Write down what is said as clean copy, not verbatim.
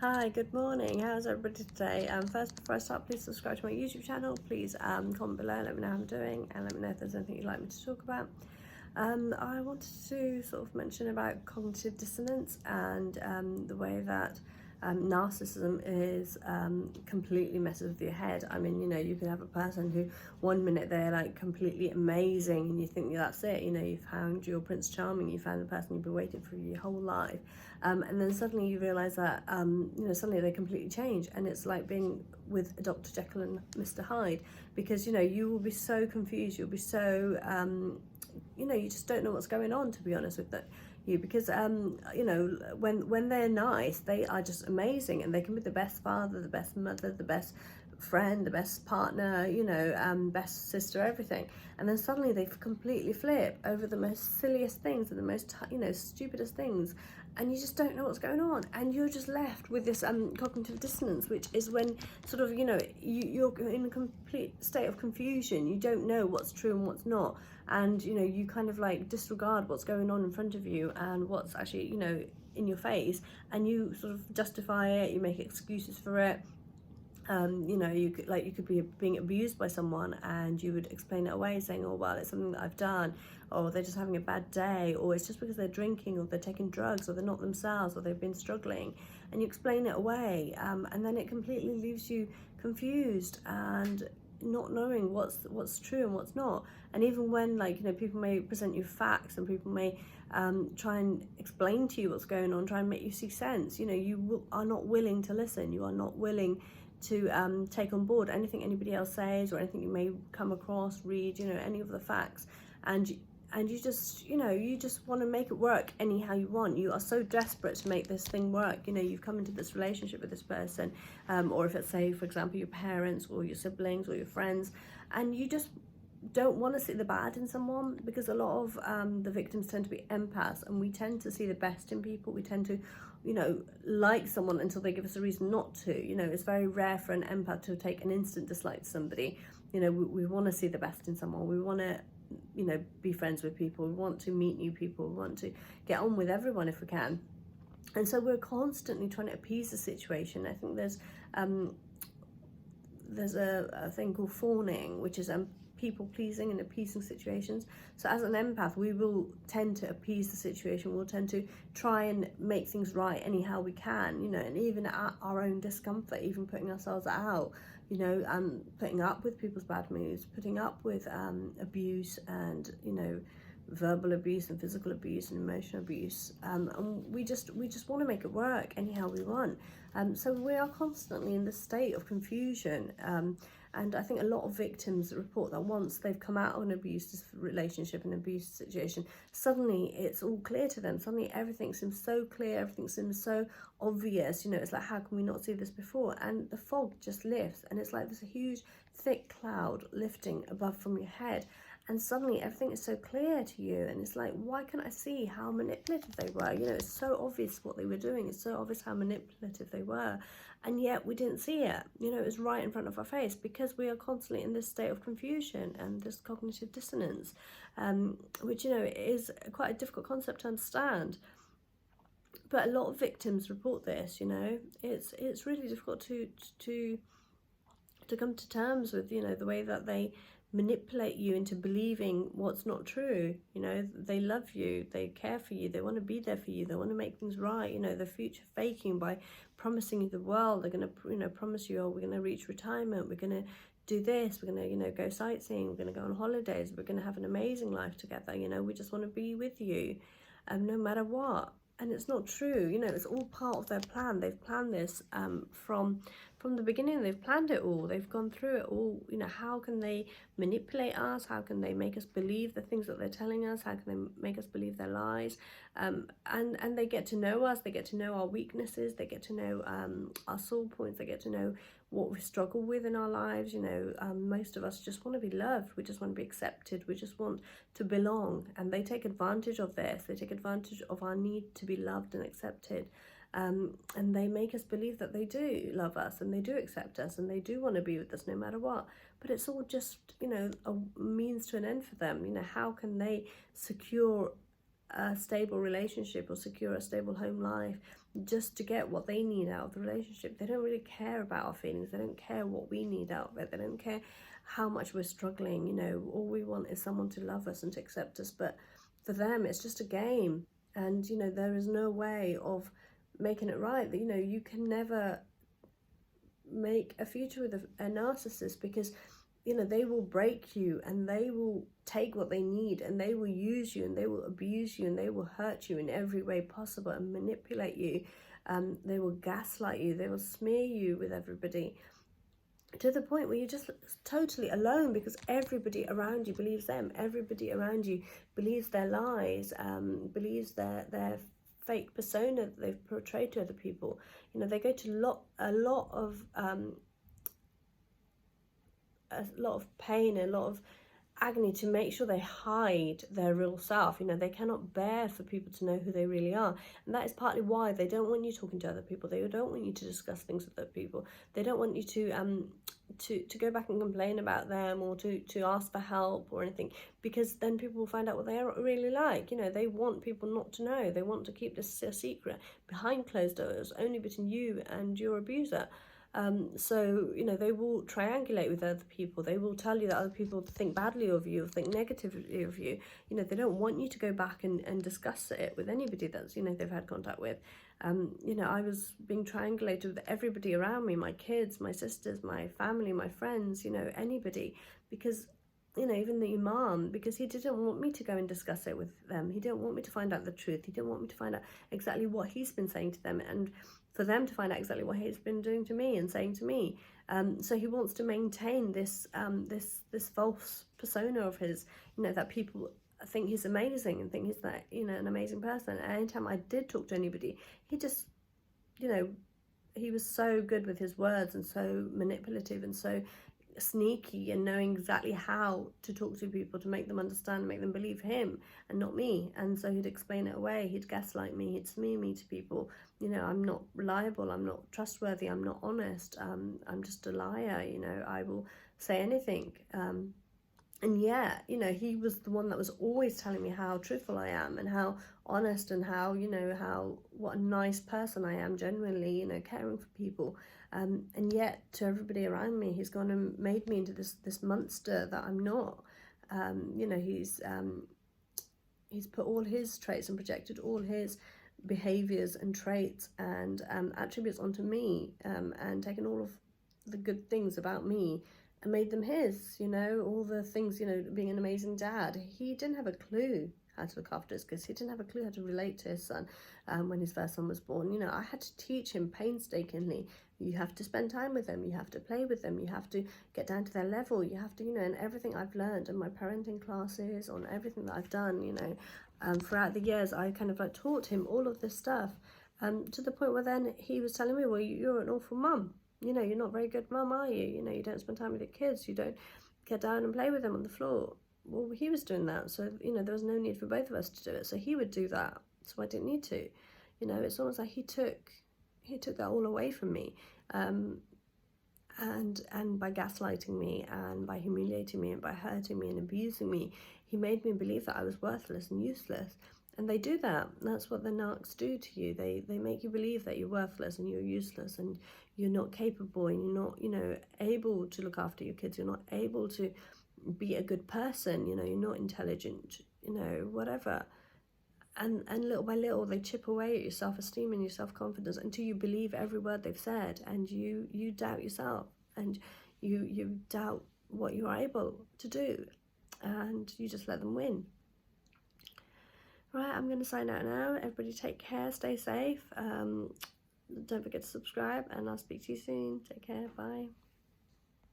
Hi, good morning. How's everybody today? First, before I start, please subscribe to my YouTube channel. Please comment below, let me know how I'm doing, and let me know if there's anything you'd like me to talk about. I wanted to sort of mention about cognitive dissonance and the way that narcissism is completely messes with your head. I mean, you could have a person who 1 minute they're like completely amazing and you think that's it, you found your Prince Charming, you found the person you've been waiting for your whole life. And then suddenly you realise that, suddenly they completely change, and it's like being with Dr. Jekyll and Mr. Hyde, because, you will be so confused, you'll be so, you just don't know what's going on, to be honest with you, because, when they're nice, they are just amazing, and they can be the best father, the best mother, the best friend, the best partner, best sister, everything. And then suddenly they completely flip over the most silliest things and the most, stupidest things, and you just don't know what's going on, and you're just left with this cognitive dissonance, which is when sort of, you're in a complete state of confusion. You don't know what's true and what's not, and you kind of like disregard what's going on in front of you and what's actually in your face, and you sort of justify it, you make excuses for it. You could be being abused by someone, and you would explain it away saying, oh well, it's something that I've done, or they're just having a bad day, or it's just because they're drinking, or they're taking drugs, or they're not themselves, or they've been struggling, and you explain it away, and then it completely leaves you confused and not knowing what's true and what's not. And even when people may present you facts, and people may try and explain to you what's going on, try and make you see sense, are not willing to listen, you are not willing to take on board anything anybody else says, or anything you may come across, read, any of the facts, and you just want to make it work anyhow you want. You are so desperate to make this thing work. You've come into this relationship with this person, or if it's, say, for example, your parents or your siblings or your friends, and you just don't want to see the bad in someone, because a lot of the victims tend to be empaths, and we tend to see the best in people. We tend to like someone until they give us a reason not to. It's very rare for an empath to take an instant dislike to somebody. We want to see the best in someone. We want to be friends with people. We want to meet new people. We want to get on with everyone if we can. And so we're constantly trying to appease the situation. I think there's a thing called fawning, which is people pleasing and appeasing situations. So as an empath, we will tend to appease the situation. We'll tend to try and make things right anyhow we can, and even at our own discomfort, even putting ourselves out, putting up with people's bad moods, putting up with abuse, and verbal abuse and physical abuse and emotional abuse, and we just want to make it work anyhow we want. So we are constantly in this state of confusion, and I think a lot of victims report that once they've come out of an abusive relationship, an abusive situation, suddenly it's all clear to them. Suddenly everything seems so clear, everything seems so obvious. It's like, how can we not see this before? And the fog just lifts, and it's like there's a huge thick cloud lifting above from your head, and suddenly everything is so clear to you, and it's like, why can't I see how manipulative they were? It's so obvious what they were doing, it's so obvious how manipulative they were, and yet we didn't see it. It was right in front of our face, because we are constantly in this state of confusion and this cognitive dissonance, which is quite a difficult concept to understand. But a lot of victims report this. It's really difficult to come to terms with the way that they manipulate you into believing what's not true. They love you, they care for you, they want to be there for you, they want to make things right. The future faking by promising you the world. They're going to promise you, oh, we're going to reach retirement, we're going to do this, we're going to go sightseeing, we're going to go on holidays, we're going to have an amazing life together, we just want to be with you, no matter what. And it's not true. It's all part of their plan. They've planned this from the beginning. They've planned it all. They've gone through it all. How can they manipulate us? How can they make us believe the things that they're telling us? How can they make us believe their lies? And they get to know us. They get to know our weaknesses. They get to know our sore points. They get to know what we struggle with in our lives. Most of us just want to be loved. We just want to be accepted. We just want to belong. And they take advantage of this. They take advantage of our need to be loved and accepted. And they make us believe that they do love us, and they do accept us, and they do want to be with us no matter what. But it's all just, a means to an end for them. How can they secure a stable relationship or secure a stable home life just to get what they need out of the relationship. They don't really care about our feelings. They don't care what we need out of it. They don't care how much we're struggling. You know, all we want is someone to love us and to accept us. But for them, it's just a game. And, you know, there is no way of making it right. You know, you can never make a future with a narcissist, because, you know, they will break you and they will take what they need and they will use you and they will abuse you and they will hurt you in every way possible and manipulate you. They will gaslight you. They will smear you with everybody, to the point where you're just totally alone, because everybody around you believes them. Everybody around you believes their lies, believes their fake persona that they've portrayed to other people. You know, they go to a lot of pain, a lot of agony to make sure they hide their real self. You know, they cannot bear for people to know who they really are, and that is partly why they don't want you talking to other people. They don't want you to discuss things with other people. They don't want you to go back and complain about them, or to ask for help or anything, because then people will find out what they are really like. You know, they want people not to know. They want to keep this a secret behind closed doors, only between you and your abuser. So, you know, they will triangulate with other people. They will tell you that other people think badly of you or think negatively of you. You know, they don't want you to go back and discuss it with anybody that's, you know, they've had contact with. You know, I was being triangulated with everybody around me, my kids, my sisters, my family, my friends, you know, anybody, because, you know, even the imam, because he didn't want me to go and discuss it with them. He didn't want me to find out the truth. He didn't want me to find out exactly what he's been saying to them, and for them to find out exactly what he's been doing to me and saying to me. So he wants to maintain this this false persona of his, you know, that people think he's amazing and think he's that, you know, an amazing person. And anytime I did talk to anybody, he just, you know, he was so good with his words and so manipulative and so sneaky, and knowing exactly how to talk to people to make them understand, make them believe him and not me. And so he'd explain it away. He'd gaslight me. He'd smear me to people. You know, I'm not reliable. I'm not trustworthy. I'm not honest. I'm just a liar. You know, I will say anything. And yeah, you know, he was the one that was always telling me how truthful I am and how honest, and how, you know, what a nice person I am, genuinely, you know, caring for people. And yet to everybody around me, he's gone and made me into this monster that I'm not. You know, he's put all his traits and projected all his behaviors and traits and attributes onto me, and taken all of the good things about me and made them his. You know, all the things, you know, being an amazing dad. He didn't have a clue how to look after his kids. He didn't have a clue how to relate to his son when his first son was born. You know, I had to teach him painstakingly. You have to spend time with them. You have to play with them. You have to get down to their level. You have to, you know, and everything I've learned in my parenting classes, on everything that I've done, you know, throughout the years, I kind of like taught him all of this stuff, to the point where then he was telling me, well, you're an awful mum. You know, you're not a very good mum, are you? You know, you don't spend time with your kids. You don't get down and play with them on the floor. Well, he was doing that, so, you know, there was no need for both of us to do it. So he would do that, so I didn't need to. You know, it's almost like he took that all away from me, and by gaslighting me and by humiliating me and by hurting me and abusing me, he made me believe that I was worthless and useless. And they do that. That's what the narcs do to you. They make you believe that you're worthless and you're useless and you're not capable and you're not, you know, able to look after your kids. You're not able to be a good person. You know, you're not intelligent, you know, whatever. And little by little, they chip away at your self-esteem and your self-confidence until you believe every word they've said, and you doubt yourself, and you doubt what you're able to do, and you just let them win. Right, I'm going to sign out now. Everybody take care, stay safe. Don't forget to subscribe, and I'll speak to you soon. Take care, bye.